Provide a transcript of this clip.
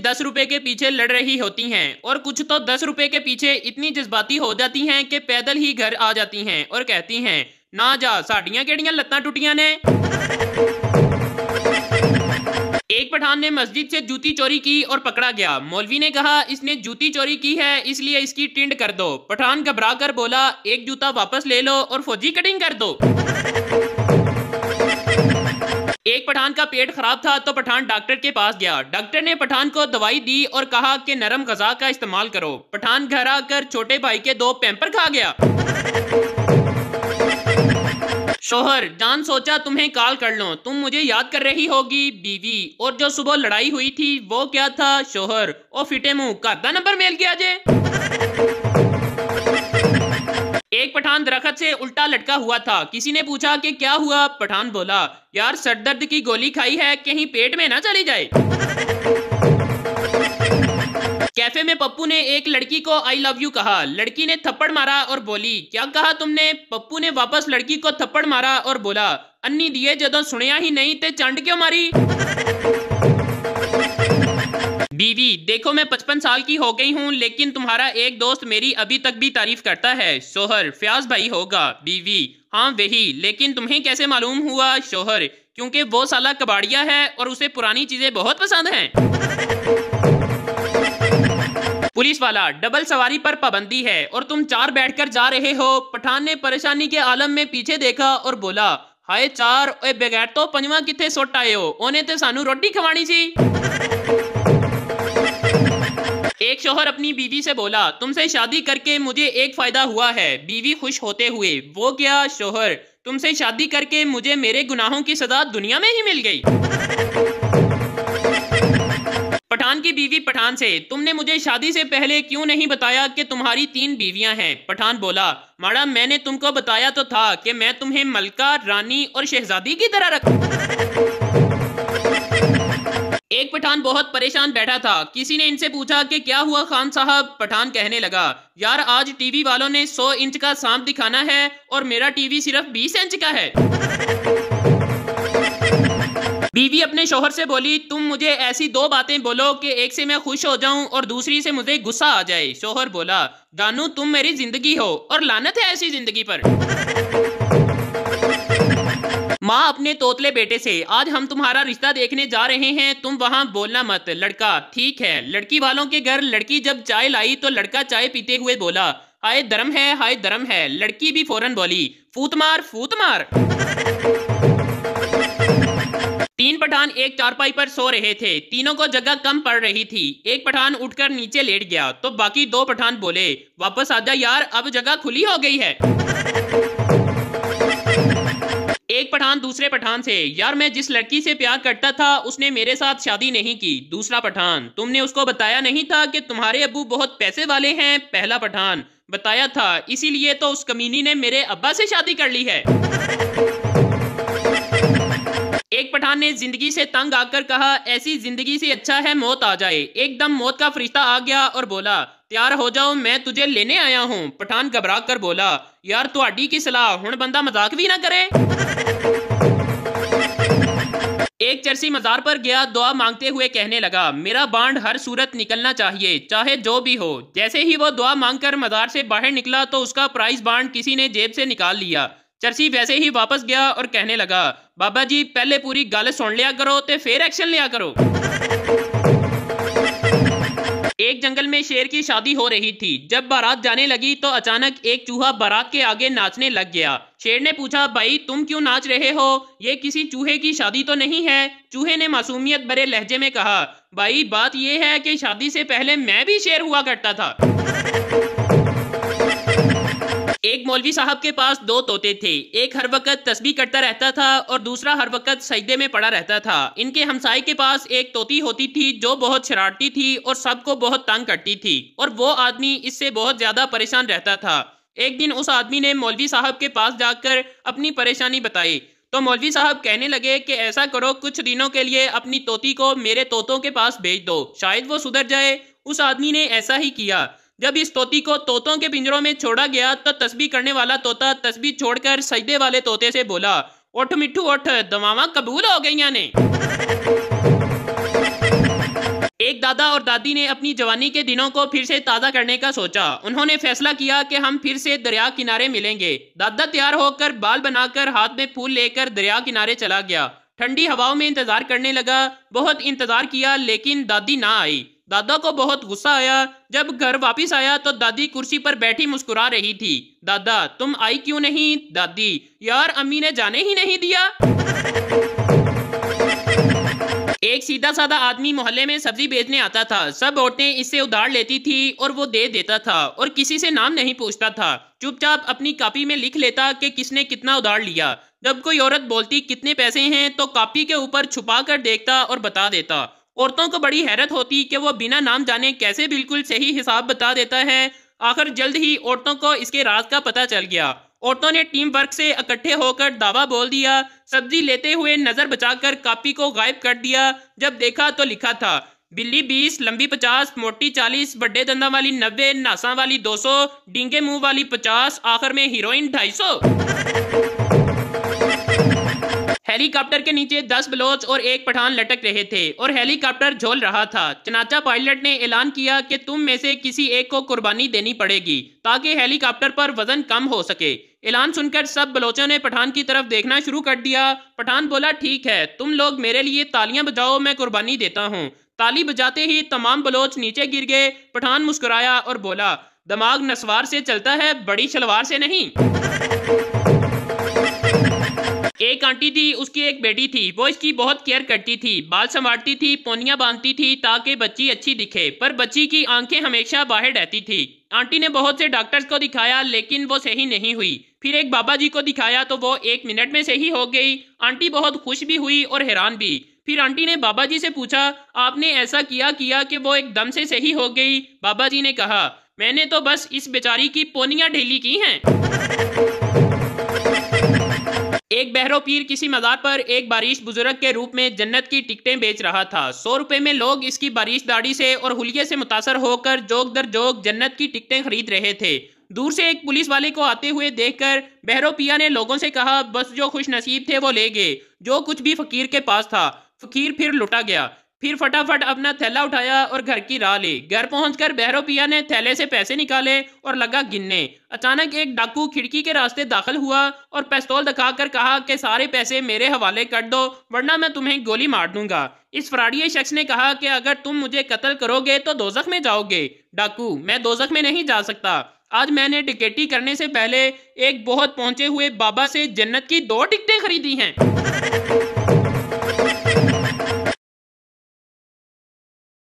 10 रुपए के पीछे लड़ रही होती हैं और कुछ तो 10 रुपए के पीछे इतनी जज्बाती हो जाती हैं कि पैदल ही घर आ जाती हैं और कहती हैं ना जा साड़ियां केड़ियां लत्तां टुटियां ने। एक पठान ने मस्जिद से जूती चोरी की और पकड़ा गया। मौलवी ने कहा इसने जूती चोरी की है इसलिए इसकी टिंड कर दो। पठान घबरा कर बोला एक जूता वापस ले लो और फौजी कटिंग कर दो। एक पठान का पेट खराब था तो पठान डॉक्टर के पास गया। डॉक्टर ने पठान को दवाई दी और कहा कि नरम ग़िज़ा का इस्तेमाल करो। पठान घर आकर छोटे भाई के 2 पैम्पर खा गया। शोहर जान सोचा तुम्हें कॉल कर लो, तुम मुझे याद कर रही होगी। बीवी और जो सुबह लड़ाई हुई थी वो क्या था। शोहर ओ फिटे मुंह घर दा नंबर मेल किया जे। एक पठान दरख्त से उल्टा लटका हुआ था। किसी ने पूछा कि क्या हुआ। पठान बोला यार सरदर्द की गोली खाई है कहीं पेट में ना चली जाए। कैफे में पप्पू ने एक लड़की को आई लव यू कहा। लड़की ने थप्पड़ मारा और बोली क्या कहा तुमने। पप्पू ने वापस लड़की को थप्पड़ मारा और बोला अन्नी दिए जदों सुनिया ही नहीं ते चंड क्यों मारी। बीवी देखो मैं 55 साल की हो गई हूँ लेकिन तुम्हारा एक दोस्त मेरी अभी तक भी तारीफ करता है। शोहर फयाज भाई होगा। बीवी हाँ वही, लेकिन तुम्हें कैसे मालूम हुआ। शोहर क्योंकि वो साला कबाड़िया है और उसे पुरानी चीजें बहुत पसंद हैं। पुलिस वाला डबल सवारी पर पाबंदी है और तुम 4 बैठकर जा रहे हो। पठान ने परेशानी के आलम में पीछे देखा और बोला हाय 4 ओए बगैर तो 5वां किथे सुट आए हो, ओने ते सानू रोटी खवानी सी। एक शोहर अपनी बीवी से बोला तुमसे शादी करके मुझे एक फायदा हुआ है। बीवी खुश होते हुए वो क्या। शोहर तुमसे शादी करके मुझे मेरे गुनाहों की सजा दुनिया में ही मिल गई। पठान की बीवी पठान से तुमने मुझे शादी से पहले क्यों नहीं बताया कि तुम्हारी 3 बीवियां हैं। पठान बोला माड़ा मैंने तुमको बताया तो था कि मैं तुम्हें मलका रानी और शहजादी की तरह रखूं। एक पठान बहुत परेशान बैठा था। किसी ने इनसे पूछा कि क्या हुआ खान साहब। पठान कहने लगा यार आज टीवी वालों ने 100 इंच का सांप दिखाना है और मेरा टीवी सिर्फ 20 इंच का है। बीवी अपने शोहर से बोली तुम मुझे ऐसी 2 बातें बोलो कि एक से मैं खुश हो जाऊं और दूसरी से मुझे गुस्सा आ जाए। शोहर बोला जानू तुम मेरी जिंदगी हो और लानत है ऐसी जिंदगी पर। माँ अपने तोतले बेटे से आज हम तुम्हारा रिश्ता देखने जा रहे हैं, तुम वहाँ बोलना मत। लड़का ठीक है। लड़की वालों के घर लड़की जब चाय लाई तो लड़का चाय पीते हुए बोला हाय धर्म है हाय धर्म है। लड़की भी फौरन बोली फूत मार फूत मार। 3 पठान एक चारपाई पर सो रहे थे। तीनों को जगह कम पड़ रही थी। एक पठान उठकर नीचे लेट गया तो बाकी 2 पठान बोले वापस आजा यार अब जगह खुली हो गई है। एक पठान दूसरे पठान से यार मैं जिस लड़की से प्यार करता था उसने मेरे साथ शादी नहीं की। दूसरा पठान तुमने उसको बताया नहीं था कि तुम्हारे अब्बू बहुत पैसे वाले हैं। पहला पठान बताया था इसीलिए तो उस कमीनी ने मेरे अब्बा से शादी कर ली है। एक पठान ने जिंदगी से तंग आकर कहा ऐसी जिंदगी से अच्छा है मौत आ जाए। एकदम मौत का फरिश्ता आ गया और बोला तैयार हो जाओ मैं तुझे लेने आया हूँ। पठान घबरा कर बोला यार तुहाडी की सलाह हुण बंदा मजाक भी ना करे। एक चरसी मजार पर गया दुआ मांगते हुए कहने लगा मेरा बांड हर सूरत निकलना चाहिए चाहे जो भी हो। जैसे ही वो दुआ मांगकर मजार से बाहर निकला तो उसका प्राइज बांड किसी ने जेब से निकाल लिया। चरसी वैसे ही वापस गया और कहने लगा बाबा जी पहले पूरी गल सुन लिया करो ते फिर एक्शन लिया करो। एक जंगल में शेर की शादी हो रही थी। जब बारात जाने लगी तो अचानक एक चूहा बारात के आगे नाचने लग गया। शेर ने पूछा भाई तुम क्यों नाच रहे हो, ये किसी चूहे की शादी तो नहीं है। चूहे ने मासूमियत भरे लहजे में कहा भाई बात यह है कि शादी से पहले मैं भी शेर हुआ करता था। एक मौलवी साहब के पास 2 तोते थे। एक हर वक्त तस्बीह करता रहता था और दूसरा हर वक्त सजदे में पड़ा रहता था। इनके हमसाये के पास एक तोती होती थी जो बहुत शरारती थी और सबको बहुत तंग करती थी और वो आदमी इससे बहुत ज्यादा परेशान रहता था। एक दिन उस आदमी ने मौलवी साहब के पास जाकर अपनी परेशानी बताई तो मौलवी साहब कहने लगे कि ऐसा करो कुछ दिनों के लिए अपनी तोती को मेरे तोतों के पास भेज दो, शायद वो सुधर जाए। उस आदमी ने ऐसा ही किया। जब इस तोती को तोतों के पिंजरों में छोड़ा गया तो तस्बीह करने वाला तोता तस्बीह छोड़कर सजदे वाले तोते से बोला उठ मिठू उठ दवावां कबूल हो गईयां ने। एक दादा और दादी ने अपनी जवानी के दिनों को फिर से ताज़ा करने का सोचा। उन्होंने फैसला किया कि हम फिर से दरिया किनारे मिलेंगे। दादा तैयार होकर बाल बनाकर हाथ में फूल लेकर दरिया किनारे चला गया। ठंडी हवाओं में इंतजार करने लगा। बहुत इंतजार किया लेकिन दादी ना आई। दादा को बहुत गुस्सा आया। जब घर वापस आया तो दादी कुर्सी पर बैठी मुस्कुरा रही थी। दादा, तुम आई क्यों नहीं? दादी, यार अम्मी ने जाने ही नहीं दिया। एक सीधा साधा आदमी मोहल्ले में सब्जी बेचने आता था। सब औरतें इससे उधार लेती थी और वो दे देता था और किसी से नाम नहीं पूछता था। चुपचाप अपनी कॉपी में लिख लेता कि किसने कितना उधार लिया। जब कोई औरत बोलती कितने पैसे हैं तो कॉपी के ऊपर छुपा कर देखता और बता देता। औरतों को बड़ी हैरत होती कि वो बिना नाम जाने कैसे बिल्कुल सही हिसाब बता देता है। आखिर जल्द ही औरतों को इसके राज का पता चल गया। औरतों ने टीम वर्क से इकट्ठे होकर दावा बोल दिया। सब्जी लेते हुए नजर बचाकर कॉपी को गायब कर दिया। जब देखा तो लिखा था बिल्ली 20, लंबी 50, मोटी 40, बड़े दंदा वाली 90, नासा वाली 200, डींगे मुंह वाली 50, आखिर में हीरोइन 250। हेलीकॉप्टर के नीचे 10 बलोच और एक पठान लटक रहे थे और हेलीकॉप्टर झोल रहा था। चनाचा पायलट ने ऐलान किया कि तुम में से किसी एक को कुर्बानी देनी पड़ेगी ताकि हेलीकॉप्टर पर वजन कम हो सके। ऐलान सुनकर सब बलोचों ने पठान की तरफ देखना शुरू कर दिया। पठान बोला, ठीक है, तुम लोग मेरे लिए तालियां बजाओ, मैं कुर्बानी देता हूँ। ताली बजाते ही तमाम बलोच नीचे गिर गए। पठान मुस्कुराया और बोला, दिमाग नस्वार से चलता है, बड़ी शलवार से नहीं। एक आंटी थी, उसकी एक बेटी थी। वो इसकी बहुत केयर करती थी, बाल संवारती थी, पोनियां बांधती थी ताकि बच्ची अच्छी दिखे, पर बच्ची की आंखें हमेशा बाहर रहती थी। आंटी ने बहुत से डॉक्टर्स को दिखाया लेकिन वो सही नहीं हुई। फिर एक बाबा जी को दिखाया तो वो 1 मिनट में सही हो गई। आंटी बहुत खुश भी हुई और हैरान भी। फिर आंटी ने बाबा जी से पूछा, आपने ऐसा किया कि वो एकदम से सही हो गई? बाबा जी ने कहा, मैंने तो बस इस बेचारी की पोनियां ढीली की हैं। एक बहरो पीर किसी मज़ार पर एक बारिश बुजुर्ग के रूप में जन्नत की टिकटें बेच रहा था। 100 रुपए में लोग इसकी बारिश दाढ़ी से और हुलिये से मुतासर होकर जोक दर जोक जन्नत की टिकटें खरीद रहे थे। दूर से एक पुलिस वाले को आते हुए देखकर बहरो पिया ने लोगों से कहा, बस जो खुश नसीब थे वो ले गए जो कुछ भी फकीर के पास था। फकीर फिर लुटा गया। फिर फटाफट अपना थैला उठाया और घर की राह ली। घर पहुंचकर बहरो पिया ने थैले से पैसे निकाले और लगा गिनने। अचानक एक डाकू खिड़की के रास्ते दाखिल हुआ और पिस्तौल दिखाकर कहा कि सारे पैसे मेरे हवाले कर दो वरना मैं तुम्हें गोली मार दूंगा। इस फराडिये शख्स ने कहा कि अगर तुम मुझे कत्ल करोगे तो दोजख में जाओगे। डाकू, मैं दोजख में नहीं जा सकता। आज मैंने डकैती करने से पहले एक बहुत पहुंचे हुए बाबा से जन्नत की 2 टिकटें खरीदी हैं।